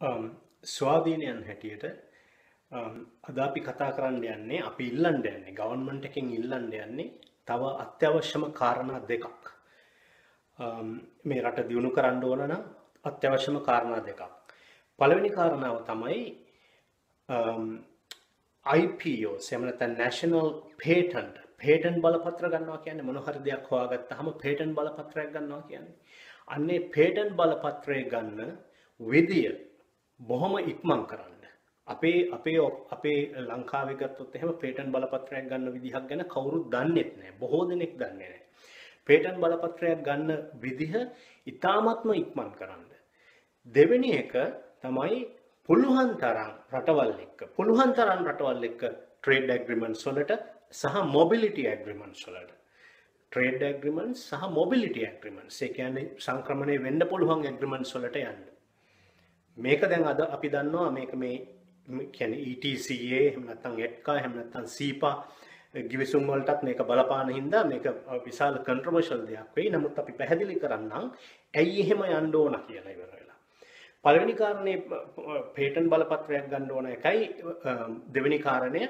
ස්වාධීනයන් හැටියට අද අපි කතා කරන්න යන්නේ අපි ඉල්ලන්න යන්නේ ගවර්න්මන්ට් එකෙන් ඉල්ලන්න යන්නේ තව අත්‍යවශ්‍යම කාරණා දෙකක්. මේ රට දියුණු කරන්න ඕන නම් අත්‍යවශ්‍යම කාරණා දෙකක්. පළවෙනි කාරණාව තමයි IPO එහෙම නැත්නම් National Patent බලපත්‍ර ගන්නවා කියන්නේ මොන හරි දෙයක් හොයාගත්තාම patent බලපත්‍රයක් ගන්නවා කියන්නේ. අන්නේ patent බලපත්‍රය ගන්න විදිය බොහොම ඉක්මන් කරන්න. අපේ ලංකාවේ ගත්තොත් එහෙම patent බලපත්‍රයක් ගන්න විදිහක් ගැන කවුරුත් දන්නේ නැහැ. බොහෝ දෙනෙක් දන්නේ නැහැ. patent බලපත්‍රයක් ගන්න විදිහ ඉතාමත්ම ඉක්මන් කරන්න. දෙවෙනි එක තමයි පුළුවන් තරම් රටවල් එක්ක trade agreements වලට සහ mobility agreements වලට trade agreements සහ mobility agreements ඒ කියන්නේ සංක්‍රමණය වෙන්න පුළුවන් agreements වලට යන්න. මේක දැන් අද අපි දන්නවා මේක මේ කියන්නේ ETCA එහෙම නැත්නම් ETCA එහෙම නැත්නම් SEPA ගිවිසුම් වලටත් මේක බලපාන හින්දා මේක විශාල controversial දෙයක් වෙයි. නමුත් අපි පැහැදිලි කරන්නම් ඇයි එහෙම යන්න ඕන කියලා ඉවර වෙලා. පළවෙනි කාරණේ patent බලපත්‍රයක් ගන්න ඕන එකයි. දෙවෙනි කාරණය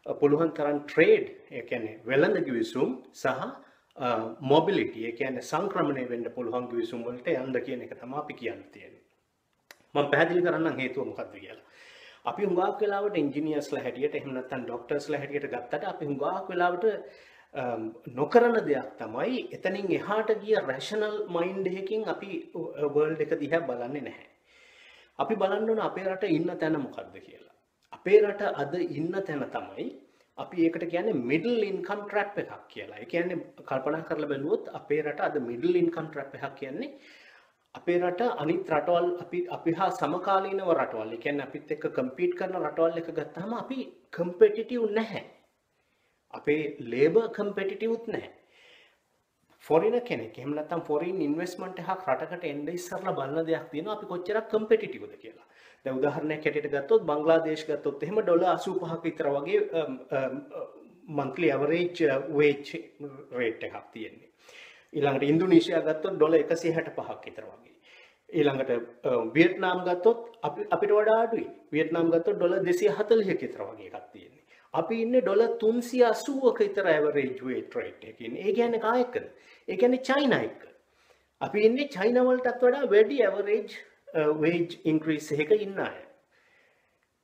පුළුවන් තරම් trade ඒ කියන්නේ වෙළඳ ගිවිසුම් සහ mobility ඒ කියන්නේ සංක්‍රමණය වෙන්න පුළුවන් ගිවිසුම් වලට යන්න කියන එක තමයි අපි කියන්න තියෙන්නේ. මම පැහැදිලි කරන්නම් හේතුව මොකක්ද කියලා. අපි හුඟක් වෙලාවට ඉන්ජිනියර්ස්ලා හැටියට එහෙම නැත්නම් ડોක්ටර්ස්ලා හැටියට ගත්තට අපි හුඟක් වෙලාවට නොකරන දෙයක් තමයි එතනින් එහාට ගිය රැෂනල් මයින්ඩ් එකකින් අපි වර්ල්ඩ් එක දිහා බලන්නේ නැහැ. අපි බලන්න ඕන අපේ රට ඉන්න තැන මොකක්ද කියලා. අපේ රට අද ඉන්න තැන තමයි අපි ඒකට කියන්නේ මිඩල් ඉන්කම් ට්‍රැප් එකක් කියලා. ඒ කියන්නේ කල්පනා කරලා බැලුවොත් අපේ රට අද මිඩල් ඉන්කම් ට්‍රැප් එකක් කියන්නේ අපේ රට අනිත් රටවල් අපි හා සමකාලීනව රටවල් ඒ කියන්නේ අපිත් එක්ක කම්පීට් කරන රටවල් එක ගත්තාම අපි කම්පිටිටිව් නැහැ. අපේ ලේබර් කම්පිටිටිව්ත් නැහැ. ෆොරින කෙනෙක් එහෙම නැත්නම් ෆොරින් ඉන්වෙස්ට්මන්ට් එකක් රටකට එන්න ඉස්සරලා බලන දෙයක් තියෙනවා අපි කොච්චරක් කම්පිටිටිව්ද කියලා. දැන් උදාහරණයක් හැටියට ගත්තොත් බංග්ලාදේශ ගත්තොත් එහෙම ඩොලර් 85ක විතර වගේ monthly average wage rate එකක් තියෙන්නේ. ඊළඟට ඉන්දුනීසියා ගත්තොත් ඩොලර් 165ක් විතර වගේ. ඊළඟට වියට්නාම් ගත්තොත් අපිට වඩා අඩුයි. වියට්නාම් ගත්තොත් ඩොලර් 240ක විතර වගේ එකක් තියෙන්නේ. අපි ඉන්නේ ඩොලර් 380ක විතර average wage rate එකකින්. ඒ කියන්නේ කා එක්කද? ඒ කියන්නේ චයිනා එක්ක. අපි ඉන්නේ චයිනා වලටත් වඩා වැඩි average wage increase එකක ඉන්න අය.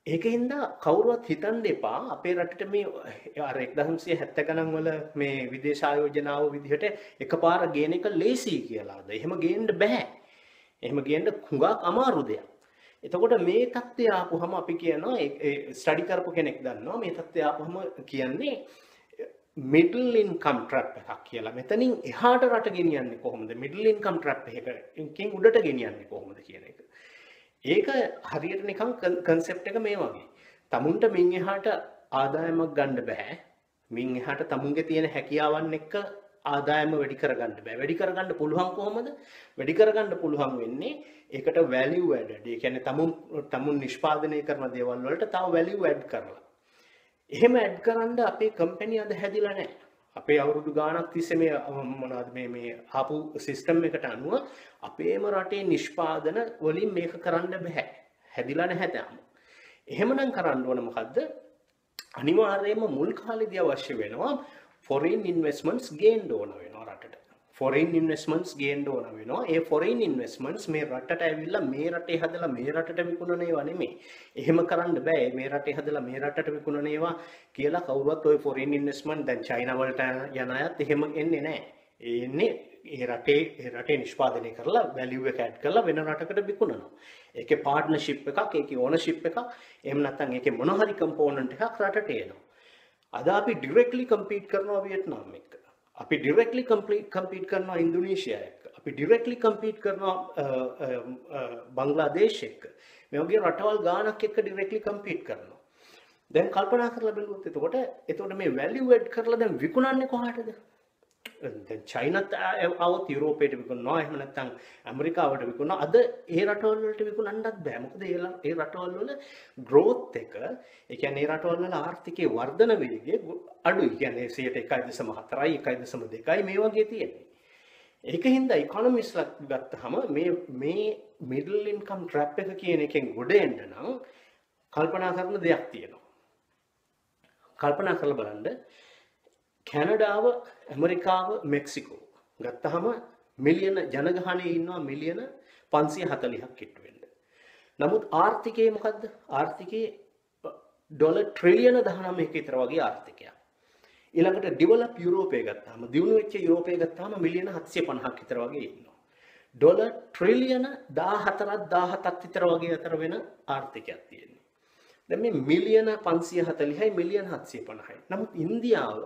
ඒකින්ද කවුරුවත් හිතන්න එපා අපේ රටට මේ අර 1970 ගණන් වල මේ විදේශ ආයෝජනාව විදිහට එකපාර ගේන එක ලේසි කියලාද? එහෙම ගේන්න බෑ. එහෙම ගේන්න හුඟක් අමාරු දෙයක්. එතකොට මේ தත්ත්වය ආපුවම අපි කියනවා ඒ ස්ටඩි කරපු කෙනෙක් දන්නවා මේ தත්ත්වය ආපුවම කියන්නේ මිඩල් ඉන්කම් ට්‍රැප් එකක් කියලා. මෙතනින් එහාට රට ගෙනියන්නේ කොහොමද? මිඩල් ඉන්කම් ට්‍රැප් එකකින් උඩට ගෙනියන්නේ කොහොමද කියන එක. ඒක හරියට නිකන් කන්සෙප්ට් එක මේ වගේ. තමුන්ට මින් එහාට ආදායමක් ගන්න බෑ. මින් එහාට තමුන්ගේ තියෙන හැකියාවන් එක්ක ආදායම වැඩි කරගන්න බෑ. වැඩි කරගන්න පුළුවන් කොහොමද? වැඩි කරගන්න පුළුවන් වෙන්නේ ඒකට value added. ඒ කියන්නේ තමුන් නිෂ්පාදනය කරන දේවල් වලට තව value add කරලා. එහෙම add කරන්න අපේ කම්පැනි අද හැදිලා නැහැ. අපේ අවුරුදු ගාණක් තිස්සේ මේ මොනවද මේ ආපු සිස්ටම් එකට අනුව අපේම රටේ නිෂ්පාදන වලින් මේක කරන්න බෑ. හැදිලා නැහැ තාම. එහෙමනම් කරන්න ඕන මොකද්ද? අනිවාර්යයෙන්ම මුල් කාලේදී අවශ්‍ය වෙනවා foreign investments ගේන්න ඕන වෙනවා රටට. foreign investments ගේන්න ඕන වෙනවා. ඒ foreign investments මේ රටට ඇවිල්ලා මේ රටේ හදලා මේ රටට විකුණන ඒවා නෙමෙයි. එහෙම කරන්න බෑ. මේ රටේ හදලා මේ රටට විකුණන ඒවා කියලා කවුරුවත් ওই foreign investment දැන් චයිනා වලට යන අයත් එහෙම එන්නේ නැහැ. ඒ එන්නේ ඒ රටේ නිෂ්පාදනය කරලා value එක add කරලා වෙන රටකට විකුණනවා. ඒකේ partnership එකක්, ඒකේ ownership එකක්, එහෙම නැත්නම් ඒකේ මොන හරි component එකක් රටට එනවා. අද අපි directly compete කරනවා වියට්නාම් එක්ක. අපි directly compete කරනවා ඉන්දුනීසියා එක්ක. අපි directly compete කරනවා බංග්ලාදේශ එක්ක. මේ වගේ රටවල් ගානක් එක්ක directly compete කරනවා. දැන් කල්පනා කරලා බලුවොත් එතකොට මේ value add කරලා දැන් විකුණන්නේ කොහාටද? දැන් චයිනාත් આવත් යුරෝපයට විකුණනවා එහෙම නැත්නම් ඇමරිකාවට විකුණනවා. අද ඒ රටවල් වලට විකුණන්නත් බෑ. මොකද ඒ රටවල් වල growth එක ඒ කියන්නේ ඒ රටවල් වල ආර්ථිකයේ වර්ධන වේගය අඩුයි. කියන්නේ 1.4යි 1.2යි මේ වගේ තියෙන්නේ. ඒකින්ද ඉකොනොමිස්ලා ගත්තාම මේ මිඩල් ඉන්කම් ට්‍රැප් එක කියන එකෙන් ගොඩ එන්න නම් කල්පනා කරන දෙයක් තියෙනවා. කල්පනා කරලා බලන්න කැනඩාව, ඇමරිකාව, මෙක්සිකෝ ගත්තාම මිලියන ජනගහනයේ ඉන්නවා මිලියන 540ක් කිට්ටු වෙන්න. නමුත් ආර්ථිකයේ මොකද්ද? ආර්ථිකයේ ඩොලර් ට්‍රිලියන 19ක විතර වගේ ආර්ථිකයක්. ඊළඟට ඩෙවලොප් යුරෝපය ගත්තාම දියුණු වෙච්ච යුරෝපය ගත්තාම මිලියන 750ක් විතර වගේ ඉන්නවා. ඩොලර් ට්‍රිලියන 14ක් 17ක් විතර වගේ අතර වෙන ආර්ථිකයක් තියෙනවා. දැන් මේ මිලියන 540යි මිලියන 750යි. නමුත් ඉන්දියාව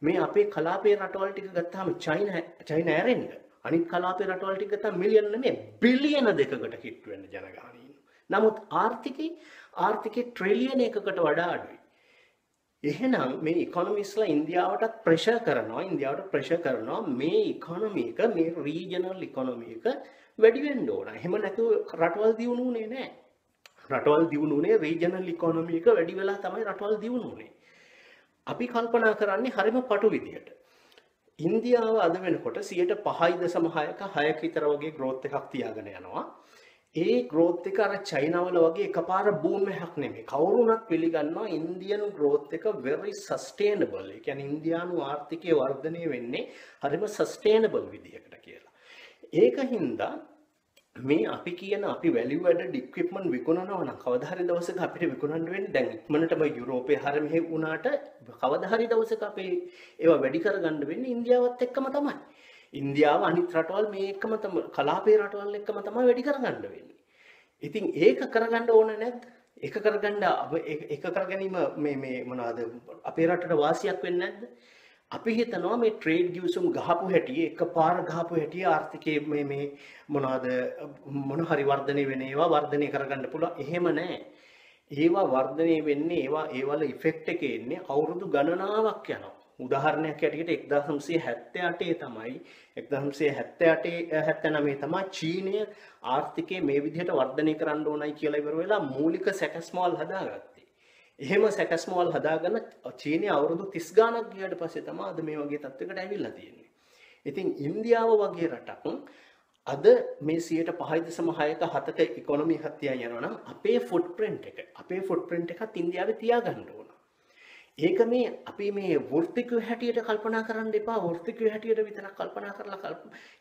මේ අපේ කලාපයේ රටවල් ටික ගත්තාම චයිනා ඇරෙන්න අනිත් කලාපයේ රටවල් ටික ගත්තාම මිලියන නෙමෙයි බිලියන 2කට කිට්ටු වෙන ජනගහනය ඉන්නවා. නමුත් ආර්ථිකේ ට්‍රිලියන 1කට වඩා අඩුයි. එහෙනම් මේ ඉකොනොමිස්ලා ඉන්දියාවටත් ප්‍රෙෂර් කරනවා මේ ඉකොනොමි එක මේ රීජනල් ඉකොනොමි එක වැඩි වෙන්න ඕන. එහෙම නැතුව රටවල් දියුණුුනේ නැහැ. රටවල් දියුණුුනේ රීජනල් ඉකොනොමි එක වැඩි වෙලා තමයි රටවල් දියුණුුනේ. අපි කල්පනා කරන්නේ හරිම පටු විදියට. ඉන්දියාව අද වෙනකොට 5.6ක 6ක විතර වගේ growth එකක් තියාගෙන යනවා. ඒ growth එක අර චයිනාවල වගේ එකපාර boom එකක් නෙමෙයි. කවුරුණත් පිළිගන්නවා ඉන්දියන් growth එක very sustainable. ඒ කියන්නේ ඉන්දියානු ආර්ථිකය වර්ධනය වෙන්නේ හරිම sustainable විදියකට කියලා. ඒකින්ද මේ අපි කියන අපි value added equipment විකුණනවා නම් කවදා හරි දවසක අපිට විකුණන්න වෙන්නේ දැන් ඉක්මනටම යුරෝපේ හැර මෙහෙ වුණාට කවදා හරි දවසක අපි ඒවා වැඩි කරගන්න වෙන්නේ ඉන්දියාවත් එක්කම තමයි. ඉන්දියාව අනිත් රටවල් මේ එක්කම තමයි කලාපයේ රටවල් එක්කම තමයි වැඩි කරගන්න වෙන්නේ. ඉතින් ඒක කරගන්න ඕන නැද්ද? ඒක කරගැනීම මේ මොනවාද අපේ රටට වාසියක් වෙන්නේ නැද්ද? අපි හිතනවා මේ ට්‍රේඩ් ගිවිසුම් ගහපු හැටි එකපාර ගහපු හැටි ආර්ථිකයේ මේ මොනවාද මොන හරි වර්ධනය වෙන ඒවා වර්ධනය කරගන්න පුළුවන්. එහෙම නැහැ. ඒවා වර්ධනය වෙන්නේ ඒවල ඉෆෙක්ට් එක එන්නේ අවුරුදු ගණනාවක් යනවා. උදාහරණයක් ඇටියට 1978 තමයි 1979 තමයි චීනය ආර්ථිකයේ මේ විදිහට වර්ධනය කරන්න ඕනයි කියලා ඉවර වෙලා මූලික සැකස්මවල් හදාගත්තේ. එහෙම සැකස්මවල් හදාගෙන චීනය අවුරුදු 30 ගාණක් ගියාට පස්සේ තමයි අද මේ වගේ තත්යකට ඇවිල්ලා තියෙන්නේ. ඉතින් ඉන්දියාව වගේ රටක් අද මේ 5.6ක 7ක ඉකොනොමි එකක් තියන යනවා නම් අපේ ෆුට්ප්‍රින්ට් එකත් ඉන්දියාවේ තියාගන්න ඕන. ඒක මේ අපි මේ වෘත්තිකය හැටියට කල්පනා කරන්න එපා. වෘත්තිකය හැටියට විතරක් කල්පනා කරලා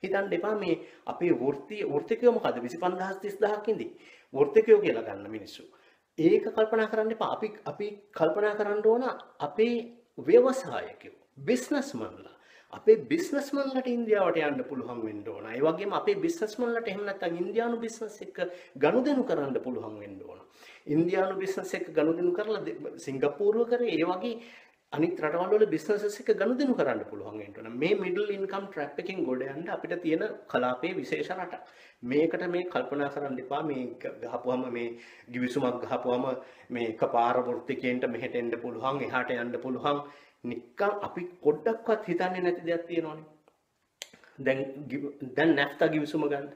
හිතන්න එපා. මේ අපේ වෘත්තිකය මොකද්ද 25000 30000ක් ඉඳි වෘත්තිකය කියලා ගන්න මිනිස්සු. ඒක කල්පනා කරන්න එපා. අපි කල්පනා කරන්න ඕන අපේ ව්‍යවසායකයෝ බිස්නස්මන්ලා අපේ බිස්නස්මන්ලට ඉන්දියාවට යන්න පුළුවන් වෙන්න ඕන. ඒ වගේම අපේ බිස්නස්මන්ලට එහෙම නැත්නම් ඉන්දියානු බිස්නස් එක්ක ගනුදෙනු කරන්න පුළුවන් වෙන්න ඕන. ඉන්දියානු බිස්නස් එක්ක ගනුදෙනු කරලා සිංගප්පූරුව කරේ ඒ වගේ අනිත් රටවල් වල බිස්නසස් එක්ක ගනුදෙනු කරන්න පුළුවන් වෙන්න ඕන. මේ මිඩල් ඉන්කම් ට්‍රැප් එකෙන් ගොඩ යන්න අපිට තියෙන කලාපයේ විශේෂ රට. මේකට මේ කල්පනා කරන්න එපා. මේ ගහපුවම මේ ගිවිසුමක් ගහපුවම මේ එකපාර වෘත්තිකයෙන්ට මෙහෙට එන්න පුළුවන් එහාට යන්න පුළුවන්. නිකන් අපි පොඩ්ඩක්වත් හිතන්නේ නැති දෙයක් තියෙනවනේ. දැන් නැෆ්තා ගිවිසුම ගන්න.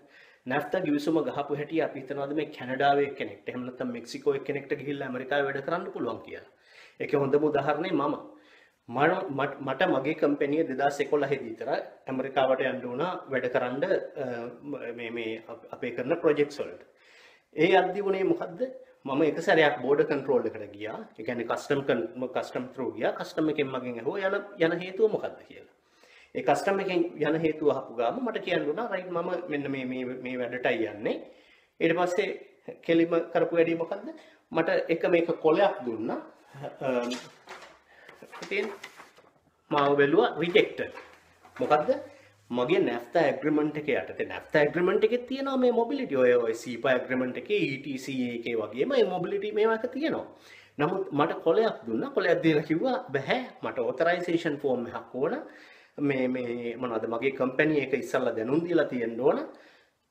නැෆ්තා ගිවිසුම ගහපු හැටි අපි හිතනවාද මේ කැනඩාවේ කෙනෙක්ට එහෙම නැත්නම් මෙක්සිකෝ කෙනෙක්ට ගිහිල්ලා ඇමරිකාවේ වැඩ කරන්න පුළුවන් කියලා. ඒකේ හොඳම උදාහරණය මට මගේ කම්පැනිය 2011 දී විතර ඇමරිකාවට යන්න වුණා වැඩ කරන්න මේ අපේ කරන ප්‍රොජෙක්ට්ස් වලට. ඒ අද්දි වුණේ මොකද්ද? මම එක සැරයක් බෝඩර් කන්ට්‍රෝල් එකට ගියා. ඒ කියන්නේ කස්ටම් ත්‍රූ ගියා. කස්ටම් එකෙන් මගෙන් ඇහුවා යන හේතුව මොකද්ද කියලා. ඒ කස්ටම් එකෙන් යන හේතුව අහපු ගාම මට කියන්න උනා රයිට් මම මෙන්න මේ වැඩටයි යන්නේ. ඊට පස්සේ කෙලිම කරපු වැඩේ මොකද්ද? මට මේක කොලයක් දුන්නා. ඉතින් මාව බැලුවා රිජෙක්ටඩ්. මොකද්ද? මගේ නැෆ්තා ඇග්‍රීමන්ට් එක යටතේ නැෆ්තා ඇග්‍රීමන්ට් එකේ තියෙනවා මේ මොබිලිටි ඔය සීපා ඇග්‍රීමන්ට් එකේ ETC එකේ වගේම මේ මොබිලිටි මේවා එක තියෙනවා. නමුත් මට කොලයක් දුන්නා. කොලයක් දීලා කිව්වා බෑ මට ඔතරයිසේෂන් ෆෝම් එකක් ඕන. මේ මොනවද මගේ කම්පැනි එක ඉස්සල්ලා දැනුම් දීලා තියෙන්න ඕන.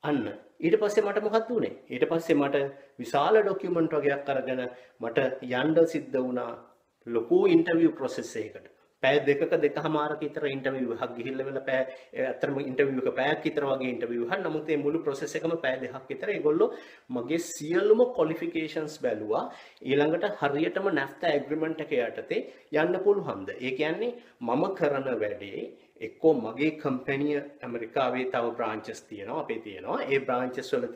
අන්න ඊට පස්සේ මට මොකක්ද උනේ? ඊට පස්සේ මට විශාල ડોකියුමන්ට් වගේක් අරගෙන මට යන්න සිද්ධ වුණා ලොකු ඉන්ටර්විව් ප්‍රොසෙස් එකකට. පැය දෙකක දෙකමාරක විතර ඉන්ටර්විව් එකක් ගිහිල්ලා වෙලා ඇත්තටම ඉන්ටර්විව් එක පැයක් විතර වගේ ඉන්ටර්විව් එකක්. නමුත් මේ මුළු ප්‍රොසෙස් එකම පැය දෙකක් විතර ඒගොල්ලෝ මගේ සියලුම ක්වොලිෆිකේෂන්ස් බැලුවා. ඊළඟට හරියටම නැෆ්තා ඇග්‍රීමන්ට් එක යටතේ යන්න පුළුවන්ද? ඒ කියන්නේ මම කරන වැඩේ එක්කෝ මගේ කම්පැනිය ඇමරිකාවේ තව බ්‍රාන්චස් තියෙනවා අපේ තියෙනවා ඒ බ්‍රාන්චස් වල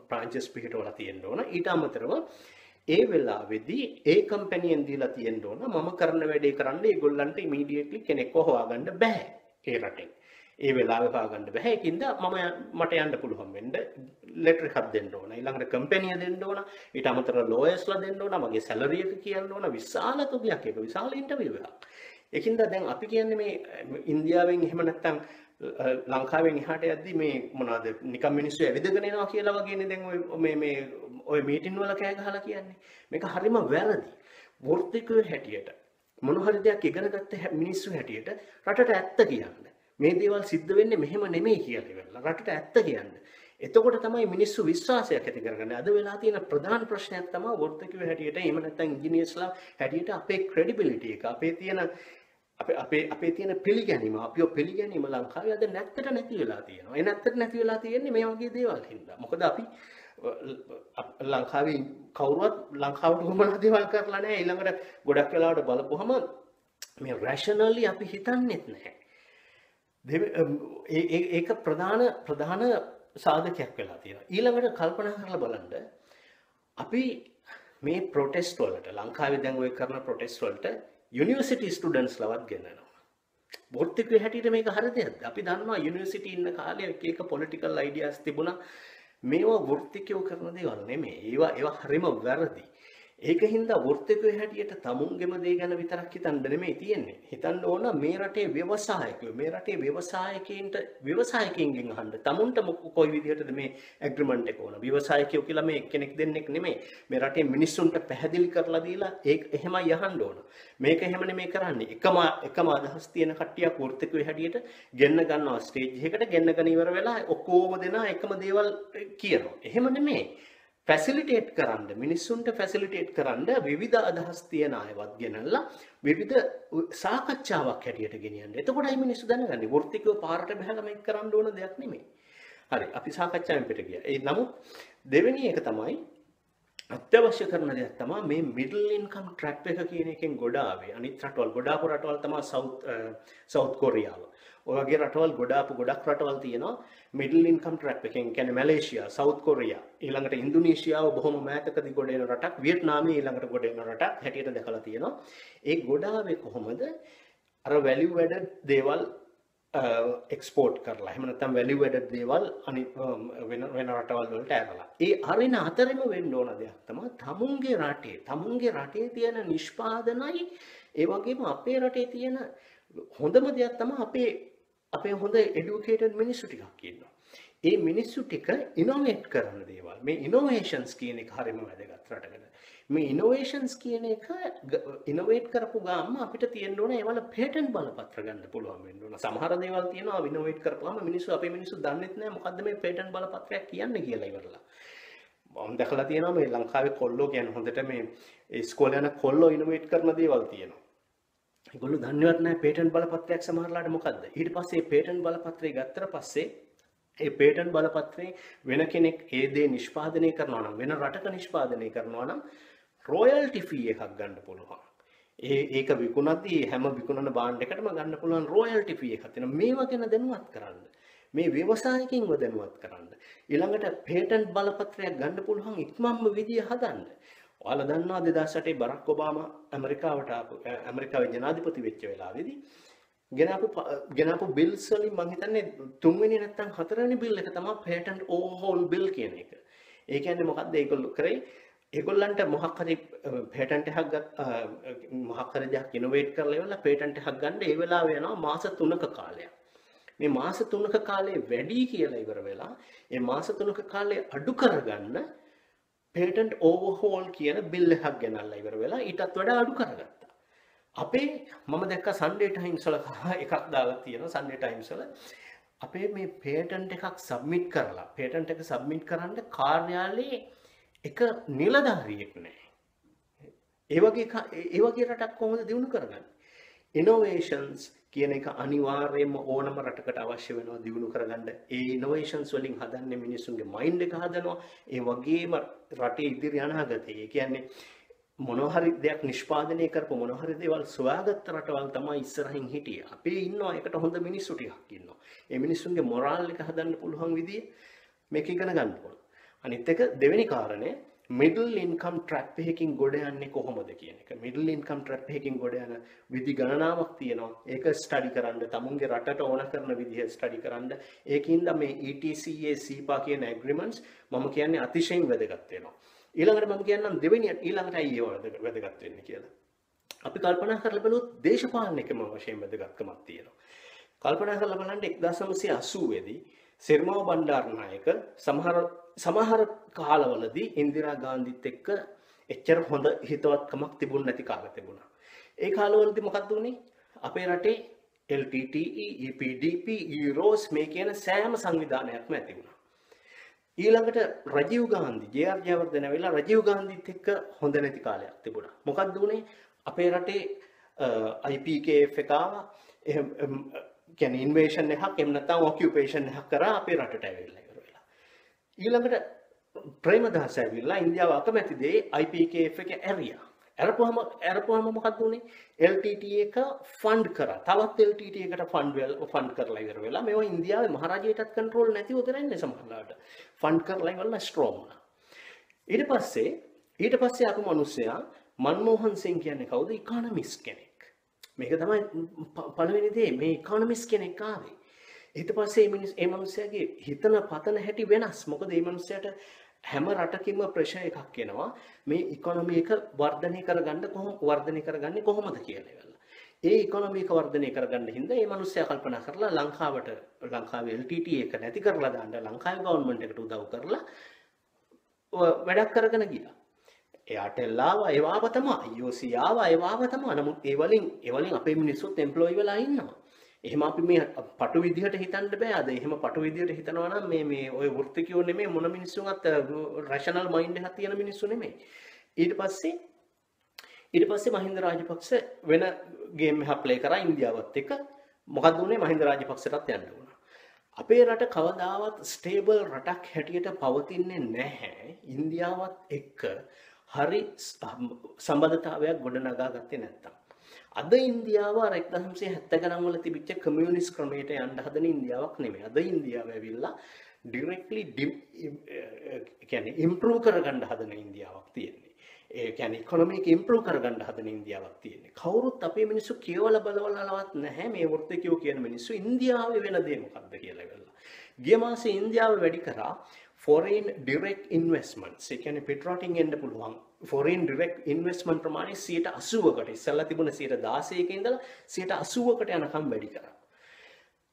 බ්‍රාන්චස් පිහිටවලා තියෙන්න ඕන ඊට අමතරව ඒ වෙලාවේදී ඒ කම්පැනියෙන් දීලා තියෙන්න ඕන මම කරන වැඩේ කරන්න ඒගොල්ලන්ට ඉමීඩියට්ලි කෙනෙක්ව හොයාගන්න බෑ ඒ රටෙන් ඒ වෙලාවේ හොයාගන්න බෑ ඒකින්ද මට යන්න පුළුවන් වෙන්න ලෙටර් එකක් දෙන්න ඕන ඊළඟට කම්පැනිය දෙන්න ඕන ඊට අමතරව ලෝයර්ස්ලා දෙන්න ඕන මගේ සැලරි එක කියන්න ඕන විශාල තුගයක් ඒක විශාල ඉන්ටර්විව් එකක් ඒකින්ද දැන් අපි කියන්නේ මේ ඉන්දියාවෙන් එහෙම නැත්තම් ලංකාවෙන් එහාට යද්දි මේ මොනවද නිකම් මිනිස්සු ඇවිදගෙන එනවා කියලා වගේනේ දැන් ඔය මීටින් වල කෑ ගහලා කියන්නේ මේක හරිම වැරදි වෘත්තිකව හැටියට මොන හරි දෙයක් ඉගෙන ගත්ත මිනිස්සු හැටියට රටට ඇත්ත කියන්න මේ දේවල් සිද්ධ වෙන්නේ මෙහෙම නෙමෙයි කියලා ඉවරලා රටට ඇත්ත කියන්න එතකොට තමයි මිනිස්සු විශ්වාසයක් ඇති කරගන්නේ අද වෙලා තියෙන ප්‍රධාන ප්‍රශ්නයක් තමයි වෘත්තිකව හැටියට එහෙම නැත්නම් ඉංජිනේර්ස්ලා හැටියට අපේ ක්‍රෙඩිබිලිටි එක අපේ තියෙන පිළිගැනීම අපිව පිළිගැනීම ලංකාවේ අද නැත්තට නැති වෙලා තියෙනවා. ඒ නැත්තට නැති වෙලා තියෙන්නේ මේ වගේ දේවල් හින්දා. මොකද අපි ලංකාවේ කවුරුවත් ලංකාවට උවමනා දේවල් කරලා නැහැ. ඊළඟට ගොඩක් වෙලාවට බලපුවම මේ රැෂනලි අපි හිතන්නේත් නැහැ. ඒක ප්‍රධාන සාධකයක් වෙලා තියෙනවා. ඊළඟට කල්පනා කරලා බලන්න අපි මේ ප්‍රොටෙස්ට් වලට ලංකාවේ දැන් ඔය කරන ප්‍රොටෙස්ට් වලට යුනිවර්සිටි ස්ටුඩන්ට්ස් ලවත් ගෙන්නනවා. වෘත්තිකව හැටියට මේක හරි දෙයක්ද? අපි දන්නවා යුනිවර්සිටි ඉන්න කාලේ එක පොලිටිකල් අයිඩියාස් තිබුණා. මේවා වෘත්තිකව කරන දේවල් නෙමෙයි. ඒවා හරිම වැරදි. ඒකින්ද වෘත්තිකව හැටියට තමුන්ගෙම දේ ගැන විතරක් හිතන්න නෙමෙයි තියෙන්නේ. හිතන්න ඕන මේ රටේ ව්‍යවසායකයෝ මේ රටේ ව්‍යවසායකයින්ගෙන් අහන්න. තමුන්ට කොයි විදිහටද මේ ඇග්‍රීමන්ට් එක ඕන? ව්‍යවසායකයෝ කියලා මේ කෙනෙක් දෙන්නෙක් නෙමෙයි. මේ රටේ මිනිස්සුන්ට පැහැදිලි කරලා දීලා ඒක එහෙමයි අහන්න ඕන. මේක එහෙම නෙමෙයි කරන්නේ. එකම අදහස් තියෙන කට්ටියක් වෘත්තිකව හැටියට ගෙන්න ගන්නවා ස්ටේජ් එකකට ගෙන්නගෙන ඉවර වෙලා ඔක්කොම දෙනා එකම දේවල් කියනවා. එහෙම නෙමෙයි. ෆැසිලිටේට් කරන්න මිනිස්සුන්ට ෆැසිලිටේට් කරන්න විවිධ අදහස් තියෙන අයවත් ගෙනල්ලා විවිධ සාකච්ඡාවක් හැටියට ගෙනියන්න. එතකොටයි මිනිස්සු දැනගන්නේ වෘත්තිකව පාරට බහලා මේක කරන්න ඕන දෙයක් නෙමෙයි. හරි අපි සාකච්ඡාවෙන් පිට ගියා. නමුත් දෙවෙනි එක තමයි අත්‍යවශ්‍ය කරන දෙයක් තමයි මේ මිඩල් ඉන්කම් ට්‍රැප් එක කියන එකෙන් ගොඩ ආවේ. අනිත් රටවල් ගොඩාපු රටවල් තමයි සවුත් කොරියාව. ඔය වගේ රටවල් ගොඩක් රටවල් තියෙනවා මිඩල් ඉන්කම් ට්‍රැප් එකෙන්. කියන්නේ මැලේසියා, සවුත් කොරියා, ඊළඟට ඉන්දුනීසියාව බොහොම මෑතකදී ගොඩ එන රටක්, වියට්නාමයේ ඊළඟට ගොඩ එන රටක් හැටියට දැකලා තියෙනවා. ඒ ගොඩ ආවේ කොහොමද? අර වැලියු ඇඩඩ් දේවල් එක්ස්පෝර්ට් කරලා එහෙම නැත්නම් වැලියු ඇඩඩ් දේවල් අනිත් වෙන රටවල් වලට ඇරලා. ඒ අරින අතරෙම වෙන්න ඕන දෙයක් තමයි තමුන්ගේ රටේ තියෙන නිෂ්පාදනයි ඒ වගේම අපේ රටේ තියෙන හොඳම දෙයක් තමයි අපේ හොඳ එඩියුකේටඩ් මිනිස්සු ටිකක් ඉන්නවා. ඒ මිනිස්සු ටික ඉනෝවේට් කරන දේවල්. මේ ඉනෝවේෂන්ස් කියන එක හරිම වැදගත් රටකට. මේ ඉනෝවේෂන්ස් කියන එක ඉනෝවේට් කරපු ගාම අපිට තියෙන්න ඕන ඒවල පේටන්ට් බලපත්‍ර ගන්න පුළුවන් වෙන්න ඕන. සමහර දේවල් තියෙනවා ඉනෝවේට් කරපුවාම අපේ මිනිස්සු දන්නෙත් නැහැ මොකද්ද මේ පේටන්ට් බලපත්‍රයක් කියන්නේ කියලා ඉවරලා. මම දැකලා තියෙනවා මේ ලංකාවේ කොල්ලෝ කියන්නේ හොඳට මේ ඉස්කෝලේ යන කොල්ලෝ ඉනෝවේට් කරන දේවල් තියෙනවා. ඒගොල්ලෝ දන්නේවත් නැහැ පේටන්ට් බලපත්‍රයක් සමහරලාට මොකද්ද. ඊට පස්සේ පේටන්ට් බලපත්‍රය ගත්තට පස්සේ ඒ පේටන්ට් බලපත්‍රේ වෙන කෙනෙක් ඒ දේ නිෂ්පාදනය කරනවා නම් වෙන රටක නිෂ්පාදනය කරනවා නම් රොයල්ටි ෆී එකක් ගන්න පුළුවන්. ඒක විකුණද්දී හැම විකුණන බාණ්ඩ එකටම ගන්න පුළුවන් රොයල්ටි ෆී එකක් තියෙනවා. මේවා ගැන දැනුවත් කරන්න. මේ ව්‍යවසායකින්ව දැනුවත් කරන්න. ඊළඟට පේටන්ට් බලපත්‍රයක් ගන්න පුළුවන් ඉක්මම්ම විදිය හදන්න. ඔයාලා දන්නවා 2008 බරක් ඔබාමා ඇමරිකාවේ ජනාධිපති වෙච්ච වෙලාවේදී ගෙනාපු බිල්ස් වලින් මම හිතන්නේ 3 වෙනි නැත්නම් 4 වෙනි බිල් එක තමයි පේටන්ට් ඕවර්හෝල් බිල් කියන එක. ඒ කියන්නේ මොකක්ද ඒගොල්ලෝ කරේ? ඒගොල්ලන්ට මොකක් හරි පේටන්ට් එකක් මොකක් හරි දෙයක් ඉනෝවේට් කරලා ඉවරලා පේටන්ට් එකක් ගන්න ඒ වෙලාවේ යනවා මාස 3ක කාලයක්. මේ මාස 3ක කාලේ වැඩි කියලා ඉවර වෙලා ඒ මාස 3ක කාලේ අඩු කරගන්න පේටන්ට් ඕවර්හෝල් කියන බිල් එකක් ගෙනල්ලා ඉවර වෙලා ඊටත් වඩා අඩු කරගත්තා. අපේ මම දැක්ක සන්ඩේ ටයිම්ස් වල එකක් දාලා තියෙනවා සන්ඩේ ටයිම්ස් වල අපේ මේ පේටන්ට් එකක් සබ්මිට් කරලා පේටන්ට් එක සබ්මිට් කරන්න කාර්යාලයේ එක නිලධාරියෙක් නැහැ. ඒ වගේ රටක් කොහොමද දිනු කරගන්නේ? ඉනෝවේෂන්ස් කියන එක අනිවාර්යයෙන්ම ඕනම රටකට අවශ්‍ය වෙනවා දිනු කරගන්න. ඒ ඉනෝවේෂන්ස් වලින් හදන්නේ මිනිස්සුන්ගේ මයින්ඩ් එක හදනවා. ඒ වගේම රටේ ඉදිරි අනාගතය. ඒ කියන්නේ මොනවා හරි දෙයක් නිෂ්පාදනය කරපු මොනවා හරි දේවල් සොයාගත්ත රටවල් තමයි ඉස්සරහින් හිටියේ. අපි ඉන්නවා ඒකට හොඳ මිනිස්සු ටිකක් ඉන්නවා. ඒ මිනිස්සුන්ගේ මොරාල් එක හදන්න පුළුවන් විදිය මේක ඉගෙන ගන්න ඕන. අනිත් එක දෙවෙනි කාරණය මිඩල් ඉන්කම් ට්‍රැප් එකකින් ගොඩ යන්නේ කොහොමද කියන එක. මිඩල් ඉන්කම් ට්‍රැප් එකකින් ගොඩ යන විදි ගණනාවක් තියෙනවා. ඒක ස්ටඩි කරන්න, තමුන්ගේ රටට ඕන කරන විදිහ ස්ටඩි කරන්න. ඒකින්ද මේ ETCA CEPA කියන ඇග්‍රීමන්ට්ස් මම කියන්නේ අතිශයින් වැදගත් වෙනවා. ඊළඟට මම කියන්නම් දෙවෙනි ඊළඟට ඇයි ඒව වැදගත් වෙන්නේ කියලා. අපි කල්පනා කරලා බලුවොත් දේශපාලනිකම වශයෙන් වැදගත්කමක් තියෙනවා. කල්පනා කරලා බලන්න 1980 දී සිරිමාව බණ්ඩාරනායක සමහර කාලවලදී ඉන්දිරා ගාන්ධිත් එක්ක එච්චර හොඳ හිතවත්කමක් තිබුණ නැති කාල තිබුණා. ඒ කාලවලදී මොකක්ද වුනේ? අපේ රටේ LTTE, EPDP, EUROS මේ කියන සෑම සංවිධානයක්ම ඇති වුණා. ඊළඟට රජීව් ගාන්ධි, ජේ.ආර්. ජයවර්ධන ඇවිල්ලා රජීව් ගාන්ධිත් එක්ක හොඳ නැති කාලයක් තිබුණා. මොකක්ද වුනේ? අපේ රටේ IPKF එක ආවා. කියන්නේ ඉන්වේෂන් එකක් එහෙම නැත්නම් ඔකියුපේෂන් එකක් කරා අපේ රටට ඇවිල්ලා ඉවර වෙලා. ඊළඟට ප්‍රේමදාස ඇවිල්ලා ඉන්දියාව අකමැති දේ IPKF එක ඇරියා. ඇරපුවාම මොකක්ද උනේ? LTTE එක ෆන්ඩ් කරා. තවත් LTTE එකට ෆන්ඩ් කරලා ඉවර වෙලා මේවා ඉන්දියාවේ මහරජයටත් කන්ට්‍රෝල් නැතිව කරන්නේ සමහරවිට. ෆන්ඩ් කරලා ඉවරලා ස්ට්‍රෝං වුණා. ඊට පස්සේ ආපු මිනිස්සයා මන්මෝහන් සිං කියන්නේ කවුද? ඉකොනොමිස්ට් කෙනෙක්. මේක තමයි පළවෙනි දේ. මේ ඉකොනොමිස්ට් කෙනෙක් ආවේ. ඊට පස්සේ මේ මිනිස්සයාගේ හිතන පතන හැටි වෙනස්. මොකද මේ මිනිස්සයාට හැම රටකින්ම ප්‍රෙෂර් එකක් එනවා මේ ඉකොනොමි එක වර්ධනය කරගන්නේ කොහොමද කියලා ඉවරලා. ඒ ඉකොනොමි එක වර්ධනය කරගන්න හින්දා මේ මිනිස්සයා කල්පනා කරලා ලංකාවේ LTTE එක නැති කරලා දාන්න ලංකාවේ ගවර්න්මන්ට් එකට උදව් කරලා වැඩක් කරගෙන ගියා. එයාටෙල් ආවා ඒවාව තමයි, IOC ආවා ඒවාව තමයි. නමුත් ඒ වලින් අපේ මිනිස්සුත් එම්ප්ලොයි වෙලා ඉන්නවා. එහෙම අපි මේ පටු විදිහට හිතන්න බෑ. අද එහෙම පටු විදිහට හිතනවා නම් මේ ඔය වෘත්තිකයෝ නෙමෙයි මොන මිනිස්සුන්වත් රැෂනල් මයින්ඩ් එකක් තියෙන මිනිස්සු නෙමෙයි. ඊට පස්සේ මහින්ද රාජපක්ෂ වෙන ගේම් එකක් ප්ලේ කරා ඉන්දියාවත් එක්ක. මොකක්ද උනේ? මහින්ද රාජපක්ෂටත් යන්න වුණා. අපේ රට කවදාවත් ස්ටේබල් රටක් හැටියට පවතින්නේ නැහැ ඉන්දියාවත් එක්ක හරි සම්බන්ධතාවයක් ගොඩනගා ගත්තේ නැත්තම්. අද ඉන්දියාව අර 1970 ගණන් වල තිබිච්ච කමියුනිස්ට් ක්‍රමයට යන්න හදන ඉන්දියාවක් නෙමෙයි. අද ඉන්දියාව ඇවිල්ලා ඩිරෙක්ට්ලි කියන්නේ ඉම්ප්‍රූව් කරගන්න හදන ඉන්දියාවක් තියෙන්නේ. ඒ කියන්නේ ඉකොනොමි එක ඉම්ප්‍රූව් කරගන්න හදන ඉන්දියාවක් තියෙන්නේ. කවුරුත් අපේ මිනිස්සු කියවලා බලවලවත් නැහැ මේ වෘත්තිකයෝ කියන මිනිස්සු ඉන්දියාවේ වෙන දේ මොකක්ද කියලා ඉවරලා. ගිය මාසේ ඉන්දියාව වැඩි කරා foreign direct investments. ඒ කියන්නේ පිටරටින් එන්න පුළුවන් foreign direct investment ප්‍රමාණය 80%කට ඉස්සෙල්ලා තිබුණ 16%ක ඉඳලා 80%කට යනකම් වැඩි කරා.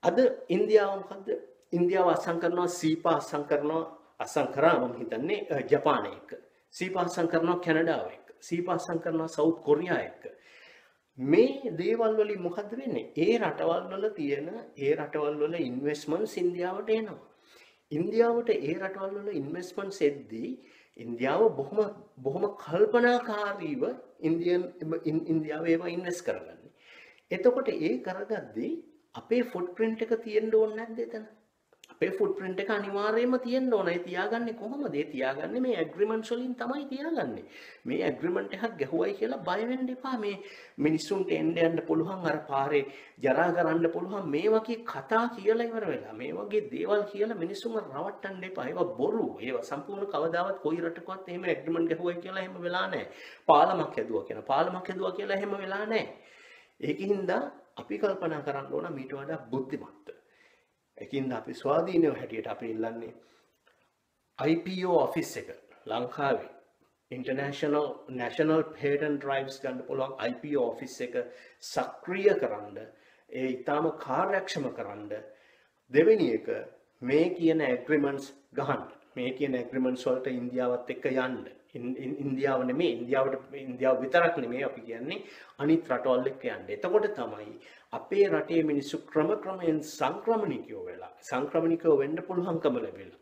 අද ඉන්දියාව මොකද්ද? ඉන්දියාව අසං කරනවා CEPA අසං කරා මම හිතන්නේ ජපානය එක්ක. CEPA අසං කරනවා කැනඩාව එක්ක. CEPA අසං කරනවා සවුත් කොරියා එක්ක. මේ දේවල් වලින් මොකද්ද වෙන්නේ? ඒ රටවල් වල ඉන්වෙස්ට්මන්ට්ස් ඉන්දියාවට එනවා. ඉන්දියාවට ඒ රටවල් වල ඉන්වෙස්ට්මන්ට්ස් එද්දී ඉන්දියාව බොහොම කල්පනාකාරීව ඉන්දියාව ඒවා ඉන්වෙස්ට් කරගන්නේ. එතකොට ඒ කරගද්දී අපේ ෆුට්ප්‍රින්ට් එක තියෙන්න ඕනේ නැද්ද එතන? අපේ ෆුට්ප්‍රින්ට් එක අනිවාර්යයෙන්ම තියෙන්න ඕනේ. ඒ තියාගන්නේ කොහොමද? ඒ තියාගන්නේ මේ ඇග්‍රීමන්ට්ස් වලින් තමයි තියාගන්නේ. මේ ඇග්‍රීමන්ට් එකක් ගැහුවයි කියලා බය වෙන්න එපා. මේ මිනිස්සුන්ට යන්න පුළුවන් අර පාරේ ජරා කරන්න පුළුවන් මේ වගේ කතා කියලා ඉවර වෙලා. මේ වගේ දේවල් කියලා මිනිස්සුන්ව රවට්ටන්න එපා. ඒවා බොරු. ඒවා සම්පූර්ණ කවදාවත් කොයි රටකවත් එහෙම ඇග්‍රීමන්ට් ගැහුවයි කියලා එහෙම වෙලා නැහැ. පාලමක් හැදුවා කියලා එහෙම වෙලා නැහැ. ඒකින්ද අපි කල්පනා කරන්න ඕන මීට වඩා බුද්ධිමත්. ඒකින්ද අපි ස්වාධීනව හැටියට අපි ඉල්ලන්නේ IPO ඔෆිස් එක ලංකාවේ ඉන්ටර්නැෂනල් නැෂනල් පේටන්ට් ඩ්‍රයිව්ස් ගන්න පුළුවන් IPO ඔෆිස් එක සක්‍රිය කරන්න, ඒ ඊටාම කාර්යක්ෂම කරන්න. දෙවෙනි එක මේ කියන ඇග්‍රීමන්ට්ස් ගහන්න. මේ කියන ඇග්‍රීමන්ට්ස් වලට ඉන්දියාවත් එක්ක යන්න. ඉන්දියාව නෙමෙයි, ඉන්දියාව විතරක් නෙමෙයි අපි කියන්නේ අනිත් රටවල් එක්ක යන්න. එතකොට තමයි අපේ රටේ මිනිස්සු ක්‍රමයෙන් සංක්‍රමණිකව වෙන්න පුළුවන්කම ලැබෙලා.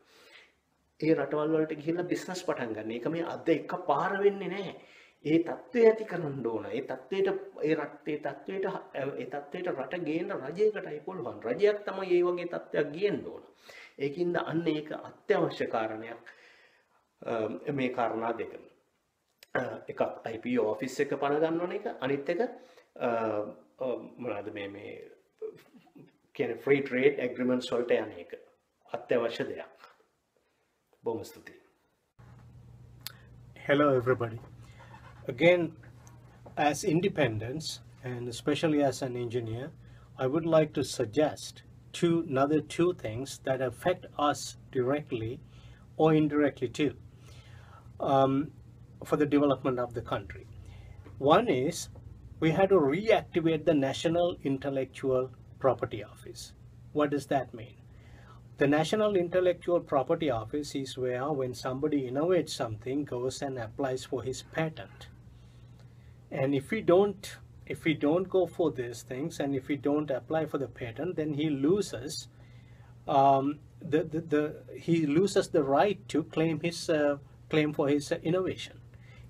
ඒ රටවල් වලට ගිහිල්ලා බිස්නස් පටන් ගන්න. ඒක මේ අද එකපාර වෙන්නේ නැහැ. ඒ தත්ත්වය ඇති කරන්න ඕන. ඒ தත්ත්වයට රට ගේන්න රජයකටයි පුළුවන්. රජයක් තමයි මේ වගේ தත්ත්වයක් ගේන්න ඕන. ඒකින්ද අන්න ඒක අත්‍යවශ්‍ය කාරණයක්. මේ කාරණා දෙක. එකක් IPO office එක පණ ගන්න ඕන එක, අනිත් එක මොනවාද මේ කියන්නේ free trade agreements වලට යන එක අත්‍යවශ්‍ය දෙයක්. බොහොම ස්තුතියි. Hello everybody. Again, as independents and especially as an engineer, I would like to suggest another two things that affect us directly or indirectly too, for the development of the country. One is we had to reactivate the National Intellectual Property Office. What does that mean? The National Intellectual Property Office is where when somebody innovates something, goes and applies for his patent. And if we don't go for these things, and if we don't apply for the patent, then he loses the right to claim for his innovation.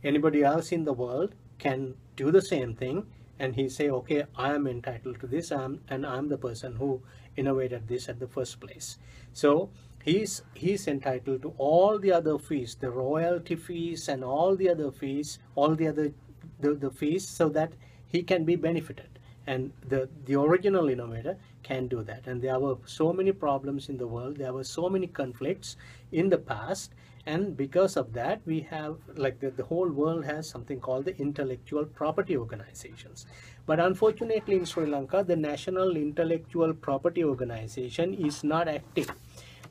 Anybody else in the world can do the same thing, and he say, okay, I am entitled to this, and I'm the person who innovated this at the first place. So he's entitled to all the other fees, the royalty fees and all the other fees, all the other the fees, so that he can be benefited, and the original innovator can do that. And there were so many problems in the world, there were so many conflicts in the past, and because of that we have, like, the whole world has something called the intellectual property organizations. But unfortunately in Sri Lanka, the National Intellectual Property Organization is not active.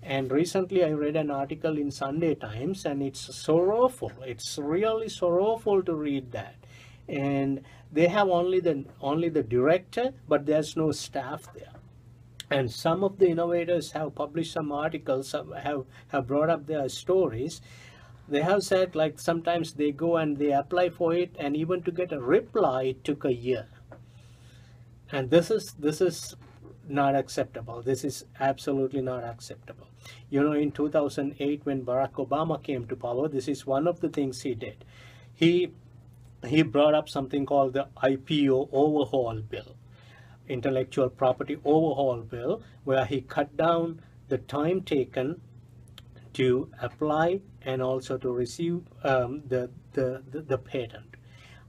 And recently I read an article in Sunday Times, and it's sorrowful. It's really sorrowful to read that. And they have only the director, but there's no staff there. And some of the innovators have published some articles, have brought up their stories. They have said, like, sometimes they go and they apply for it, and even to get a reply, it took a year. And this is not acceptable. This is absolutely not acceptable. You know, in 2008, when Barack Obama came to power, this is one of the things he did. He brought up something called the IPO overhaul bill, Intellectual Property Overhaul Bill, where he cut down the time taken to apply and also to receive the patent.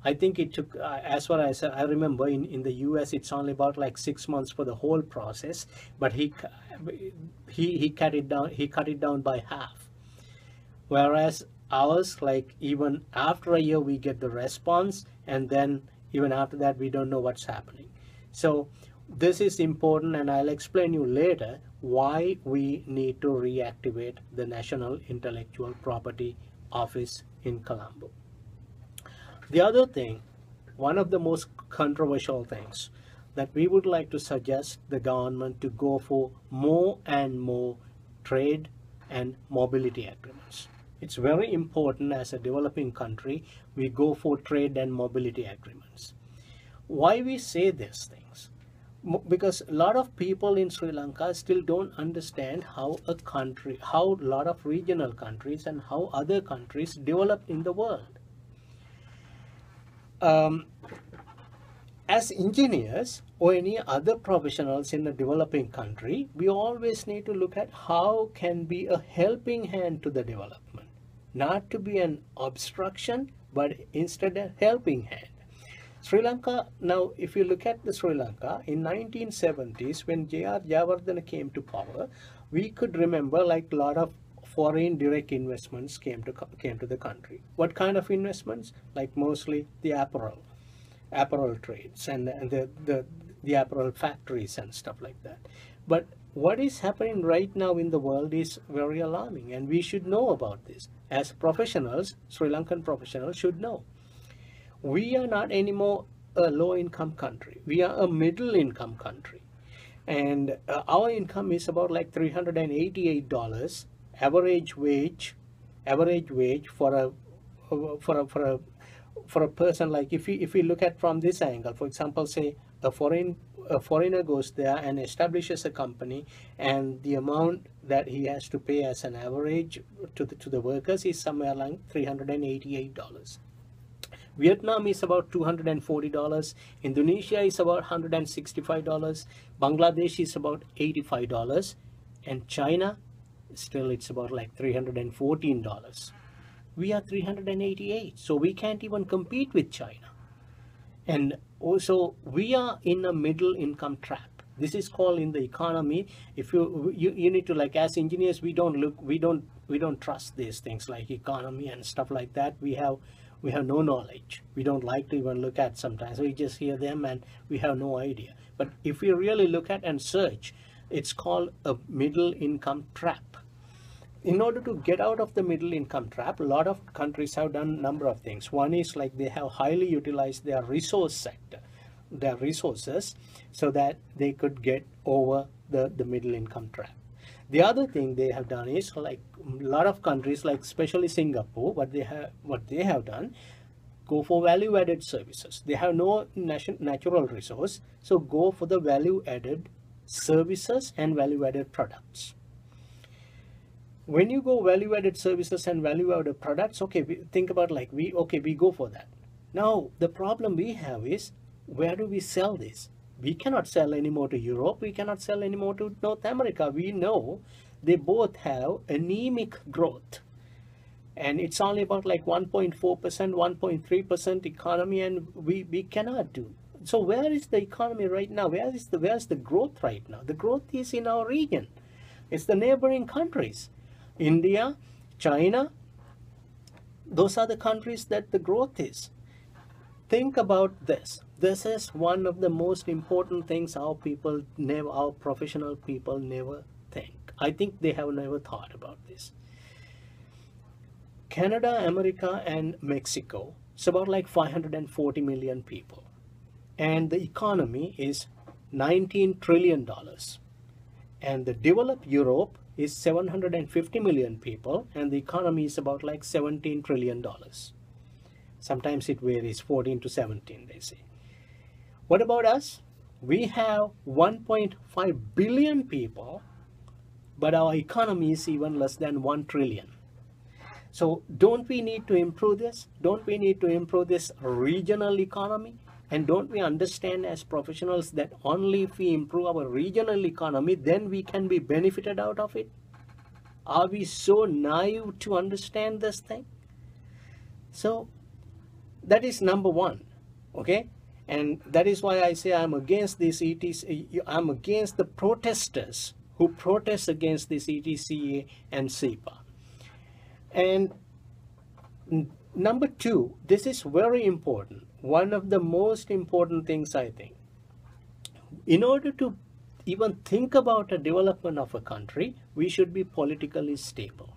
I think it took, as far as I remember, in the US, it's only about like 6 months for the whole process, but he cut it down by half. Whereas ours, like, even after a year we get the response, and then even after that we don't know what's happening. So this is important, and I'll explain you later why we need to reactivate the National Intellectual Property Office in Colombo. The other thing, one of the most controversial things, that we would like to suggest the government to go for more and more trade and mobility agreements. It's very important as a developing country we go for trade and mobility agreements. Why we say these things? Because a lot of people in Sri Lanka still don't understand how a lot of regional countries and how other countries develop in the world. As engineers or any other professionals in a developing country, we always need to look at how can be a helping hand to the development, not to be an obstruction, but instead a helping hand. Sri Lanka, now if you look at the Sri Lanka in 1970s, when J.R. Jayawardena came to power, we could remember, like, a lot of foreign direct investments came to the country. What kind of investments? Like mostly the apparel trades and the apparel factories and stuff like that. But what is happening right now in the world is very alarming, and we should know about this. As professionals, Sri Lankan professionals should know. We are not anymore a low-income country. We are a middle-income country. And our income is about like $388 average wage for a person. Like if we look at from this angle, for example, say a foreigner goes there and establishes a company, and the amount that he has to pay as an average to the workers is somewhere like $388. Vietnam is about $240, Indonesia is about $165, Bangladesh is about $85, and China, still it's about like $314. We are 388, so we can't even compete with China. And also, we are in a middle income trap. This is called in the economy. If you need to, like, as engineers, we don't trust these things like economy and stuff like that. We have no knowledge. We don't like to even look at sometimes. We just hear them and we have no idea. But if we really look at and search, it's called a middle income trap. In order to get out of the middle income trap, a lot of countries have done a number of things. One is like they have highly utilized their resource sector, their resources, so that they could get over the middle income trap. The other thing they have done is, like a lot of countries, like especially Singapore, what they have done, go for value added services. They have no natural resource, so go for the value added services and value added products. When you go value added services and value added products, okay, think about like we go for that. Now the problem we have is, where do we sell this? We cannot sell anymore to Europe. We cannot sell anymore to North America. We know they both have anemic growth, and it's only about like 1.4%, 1.3% economy, and we cannot do. So where is the economy right now? Where's the growth right now? The growth is in our region. It's the neighboring countries. India, China, those are the countries that the growth is. Think about this. This is one of the most important things our professional people never think. I think they have never thought about this. Canada, America, and Mexico, it's about like 540 million people. And the economy is $19 trillion. And the developed Europe is 750 million people, and the economy is about like $17 trillion. Sometimes it varies, 14 to 17, they say. What about us? We have 1.5 billion people, but our economy is even less than 1 trillion. So don't we need to improve this? Don't we need to improve this regional economy? And don't we understand as professionals that only if we improve our regional economy, then we can be benefited out of it? Are we so naive to understand this thing? So that is number one, okay? And that is why I say I'm against this ETC. I'm against the protesters who protest against this ETCA and CEPA. And number two, this is very important. One of the most important things, I think, in order to even think about a development of a country, we should be politically stable.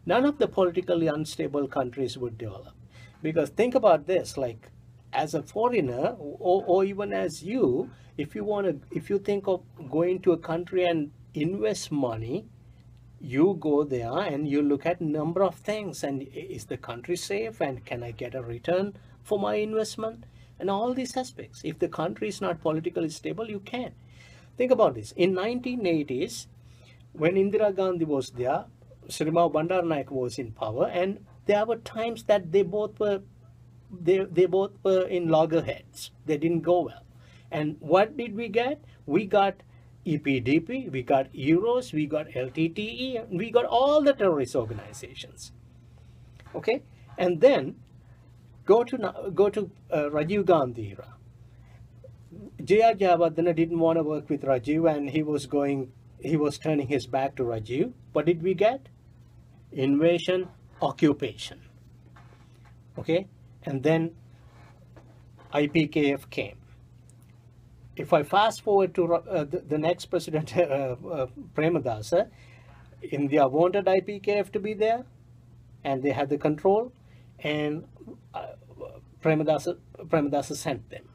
None of the politically unstable countries would develop. Because think about this, like as a foreigner or even as you, if you think of going to a country and invest money, you go there and you look at number of things, and is the country safe, and can I get a return for my investment, and all these aspects. If the country is not politically stable, you can. Think about this. In 1980s, when Indira Gandhi was there, Srimao Bandaranaike was in power, and there were times that they both were in loggerheads. They didn't go well. And what did we get? We got EPDP, we got Euros, we got LTTE, we got all the terrorist organizations. Okay, and then go to Rajiv Gandhi era. J.R. Jayawardena didn't want to work with Rajiv, and he was turning his back to Rajiv. What did we get? Invasion, occupation. Okay, and then IPKF came. If I fast forward to the next president, Premadasa, India wanted IPKF to be there, and they had the control, and Premadasa sent them.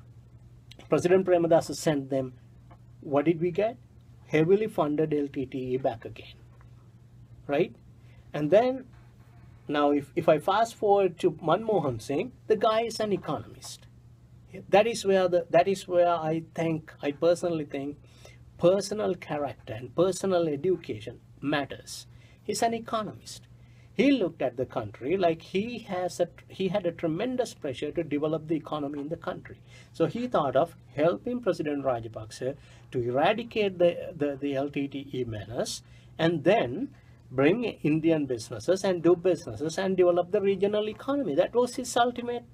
President Premadasa sent them. What did we get? Heavily funded LTTE back again, right? And then, now if I fast forward to Manmohan Singh, the guy is an economist. That is where I personally think personal character and personal education matters. He's an economist. He looked at the country like he had a tremendous pressure to develop the economy in the country. So he thought of helping President Rajapaksa to eradicate the LTTE menace, and then bring Indian businesses and do businesses and develop the regional economy. That was his ultimate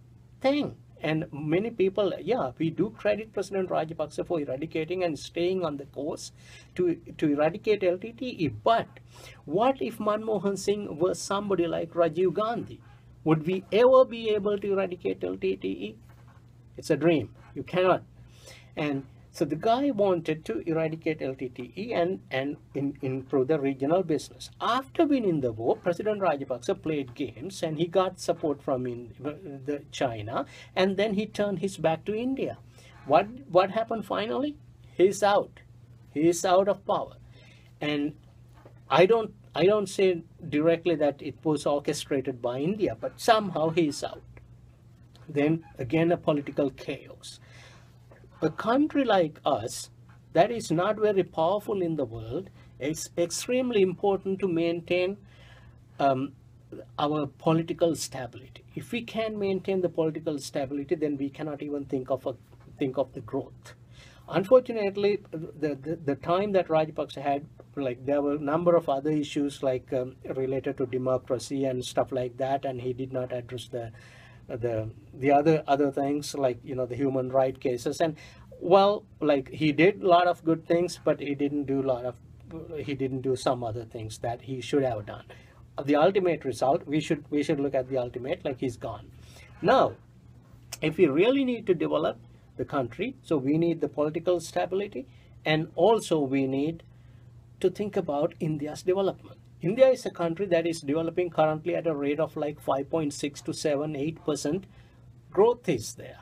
thing. And many people, yeah, we do credit President Rajapaksa for eradicating and staying on the course to eradicate LTTE. But what if Manmohan Singh was somebody like Rajiv Gandhi? Would we ever be able to eradicate LTTE? It's a dream. You cannot. And so the guy wanted to eradicate LTTE and improve the regional business. After winning the war, President Rajapaksa played games and he got support from China, and then he turned his back to India. What happened finally? He's out. He is out of power. And I don't say directly that it was orchestrated by India, but somehow he is out. Then again a political chaos. A country like us that is not very powerful in the world, it's extremely important to maintain our political stability. If we can maintain the political stability, then we cannot even think of the growth. Unfortunately, the time that Rajapaksa had, like, there were a number of other issues like related to democracy and stuff like that, and he did not address the other things, like, you know, the human right cases. And well, like, he did a lot of good things, but he didn't do some other things that he should have done. The ultimate result, we should look at the ultimate, like, he's gone. Now, if we really need to develop the country, so we need the political stability, and also we need to think about India's development. India is a country that is developing currently at a rate of like 5.6 to 7-8% growth is there.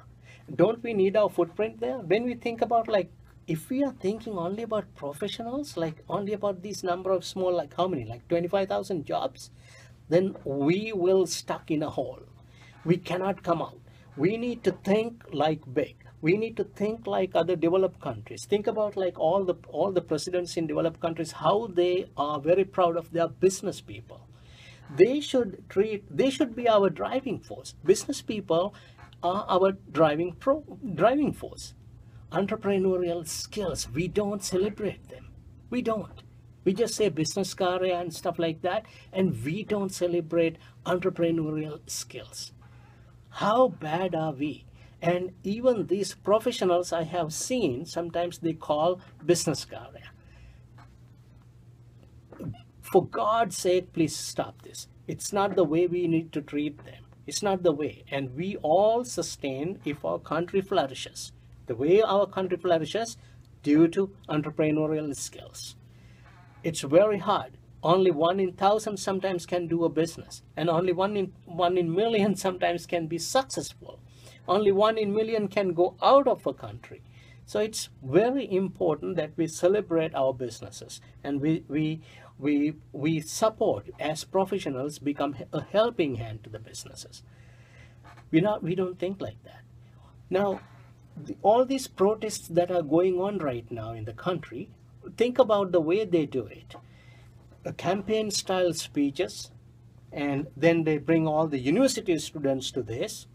Don't we need our footprint there? When we think about, like, if we are thinking only about professionals, like only about this number of small, like how many, like 25,000 jobs, then we will stuck in a hole. We cannot come out. We need to think like big. We need to think like other developed countries. Think about, like, all the presidents in developed countries, how they are very proud of their business people. They should be our driving force. Business people are our driving force. Entrepreneurial skills, we don't celebrate them. We don't. We just say business karya and stuff like that, and we don't celebrate entrepreneurial skills. How bad are we? And even these professionals I have seen, sometimes they call business karya. For God's sake, please stop this. It's not the way we need to treat them. It's not the way. And we all sustain if our country flourishes. The way our country flourishes due to entrepreneurial skills. It's very hard. Only 1 in 1,000 sometimes can do a business, and only 1 in million sometimes can be successful. Only 1 in million can go out of a country. So it's very important that we celebrate our businesses, and we support, as professionals, become a helping hand to the businesses. We don't think like that. Now, all these protests that are going on right now in the country, think about the way they do it. Campaign style speeches, and then they bring all the university students to this,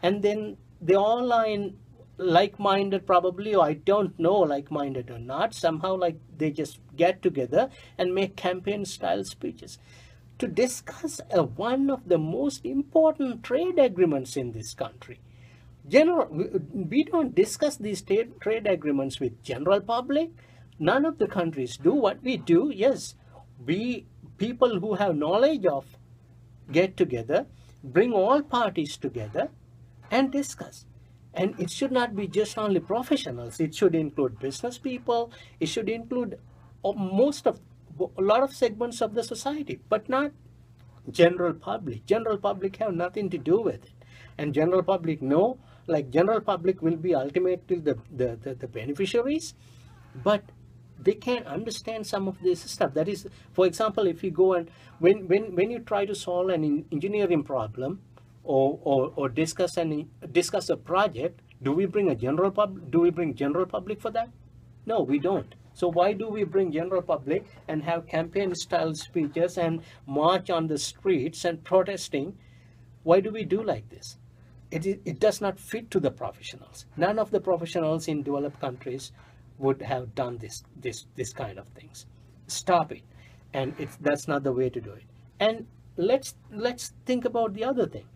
and then they all are in like-minded, probably, or I don't know, like-minded or not, somehow, like, they just get together and make campaign style speeches to discuss one of the most important trade agreements in this country. We don't discuss these trade agreements with general public. None of the countries do. What we do, yes, people who have knowledge of get together, bring all parties together and discuss. And it should not be just only professionals. It should include business people. It should include a lot of segments of the society, but not general public. General public have nothing to do with it. And general public general public will be ultimately the beneficiaries, but they can't understand some of this stuff. That is, for example, if you go and when you try to solve an engineering problem or discuss a project, do we bring general public for that? No, we don't. So why do we bring general public and have campaign style speeches and march on the streets and protesting? Why do we do like this? It does not fit to the professionals. None of the professionals in developed countries would have done this kind of things. Stop it. and that's not the way to do it. And let's think about the other thing.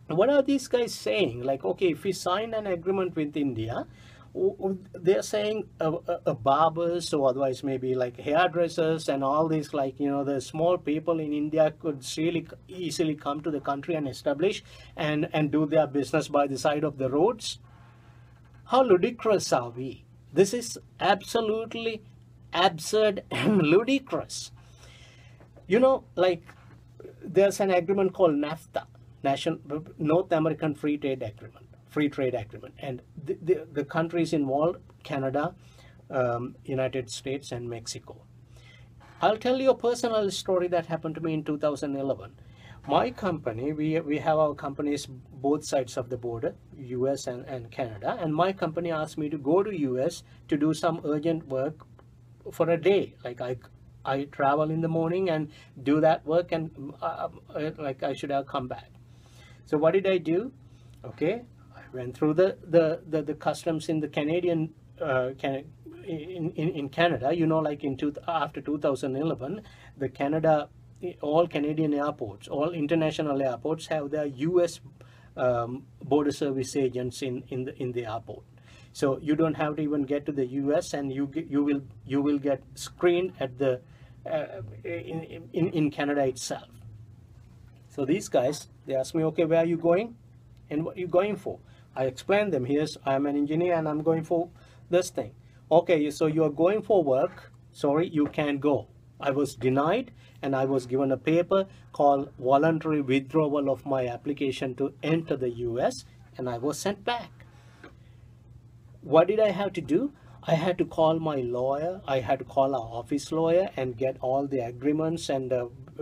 What are these guys saying? Like, okay, if we sign an agreement with India, they're saying barbers, or otherwise maybe like hairdressers and all these, like, the small people in India could really easily come to the country and establish and do their business by the side of the roads. How ludicrous are we? This is absolutely absurd and ludicrous. Like, there's an agreement called NAFTA, National North American Free Trade Agreement, and the countries involved: Canada, United States, and Mexico. I'll tell you a personal story that happened to me in 2011. My company, we have our companies both sides of the border, US and Canada, and my company asked me to go to US to do some urgent work for a day. Like, I travel in the morning and do that work, and like, I should have come back. So what did I do? Okay, I went through the customs in the Canadian in Canada. Like after 2011, the Canada, all Canadian airports, all international airports have their US border service agents in the airport. So you don't have to even get to the US, and you will get screened at the in Canada itself. So these guys, they asked me, okay, where are you going and what are you going for? I explained them, I'm an engineer and I'm going for this thing. Okay, so you're going for work. Sorry, you can't go. I was denied, and I was given a paper called voluntary withdrawal of my application to enter the US, and I was sent back. What did I have to do? I had to call my lawyer. I had to call our office lawyer and get all the agreements, and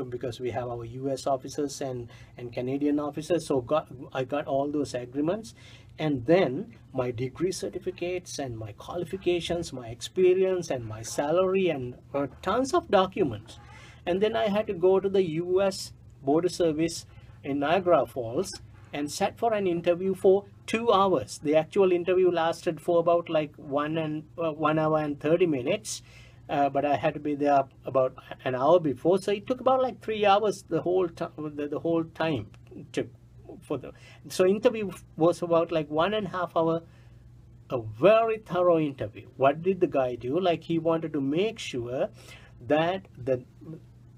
because we have our US officers and Canadian officers, so I got all those agreements, and then my degree certificates and my qualifications, my experience and my salary, and tons of documents. And then I had to go to the US Border Service in Niagara Falls and sat for an interview for 2 hours. The actual interview lasted for about like 1 hour and 30 minutes, but I had to be there about an hour before, so it took about like 3 hours the whole time took for the. So interview was about like 1.5 hours, a very thorough interview. What did the guy do? Like, he wanted to make sure that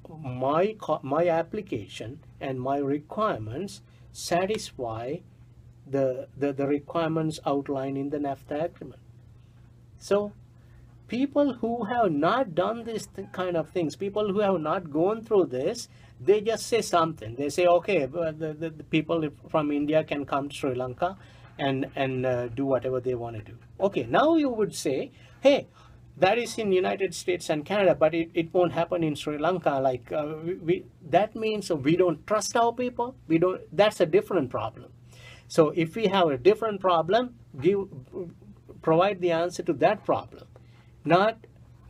my application and my requirements satisfy the requirements outlined in the NAFTA agreement. So people who have not done this kind of things, people who have not gone through this, they just say something. They say, okay, the people from India can come to Sri Lanka and do whatever they want to do. Okay, now you would say, hey, that is in United States and Canada, but it won't happen in Sri Lanka. Like, that means we don't trust our people. That's a different problem. So if we have a different problem, provide the answer to that problem, not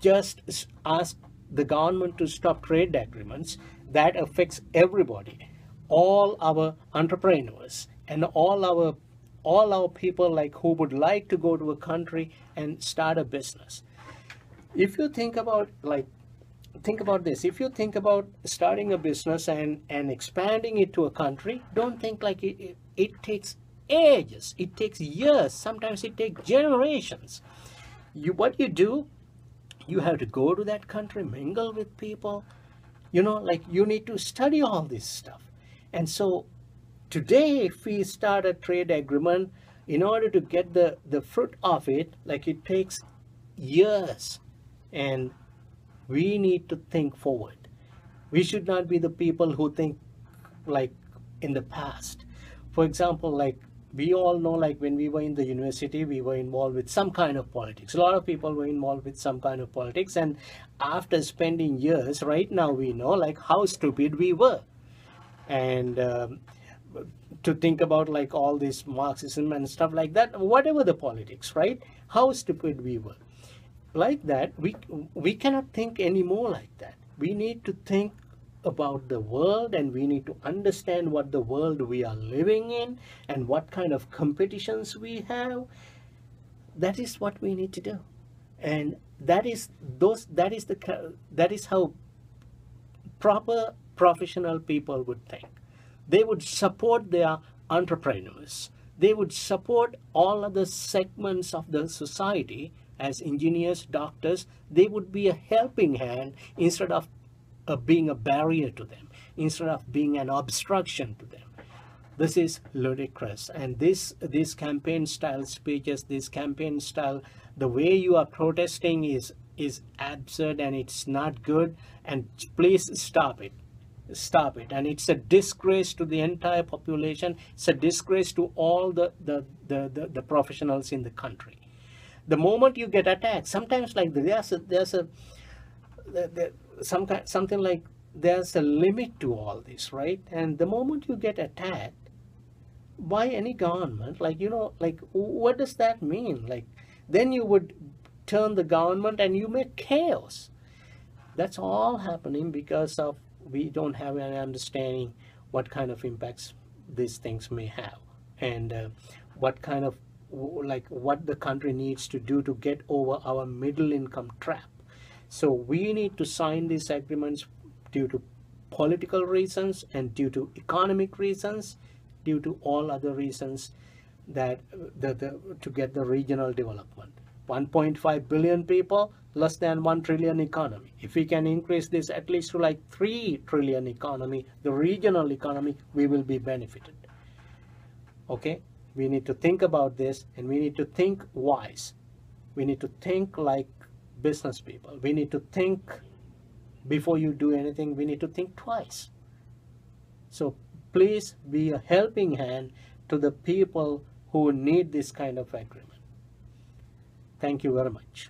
just ask the government to stop trade agreements. That affects everybody, all our entrepreneurs and all our people, like, who would like to go to a country and start a business. If you think about this. If you think about starting a business and expanding it to a country, don't think like it takes ages. It takes years. Sometimes it takes generations. What you do, you have to go to that country, mingle with people. Like, you need to study all this stuff. And so today, if we start a trade agreement, in order to get the fruit of it, like, it takes years. And we need to think forward. We should not be the people who think like in the past. For example, like, we all know, like, when we were in the university, we were involved with some kind of politics. A lot of people were involved with some kind of politics. And after spending years, right now we know, like, how stupid we were. And to think about, like, all this Marxism and stuff like that, whatever the politics, right? How stupid we were. Like that, we cannot think anymore like that. We need to think about the world, and we need to understand what the world we are living in and what kind of competitions we have. That is what we need to do, and that is how proper professional people would think. They would support their entrepreneurs. They would support all other segments of the society as engineers, doctors. They would be a helping hand instead of being a barrier to them, instead of being an obstruction to them. This is ludicrous. And this campaign style speeches, this campaign style, the way you are protesting is absurd, and it's not good. And please stop it. Stop it. And it's a disgrace to the entire population. It's a disgrace to all the professionals in the country. The moment you get attacked, sometimes like something like there's a limit to all this, right? And the moment you get attacked by any government, like, like, what does that mean? Like, then you would turn the government and you make chaos. That's all happening because of we don't have an understanding what kind of impacts these things may have, and what kind of, like, what the country needs to do to get over our middle income trap. So we need to sign these agreements due to political reasons and due to economic reasons, due to all other reasons, that to get the regional development. 1.5 billion people, less than 1 trillion economy. If we can increase this at least to like 3 trillion economy, the regional economy, we will be benefited. Okay? We need to think about this, and we need to think wise. We need to think like business people. We need to think before you do anything. We need to think twice. So please be a helping hand to the people who need this kind of agreement. Thank you very much.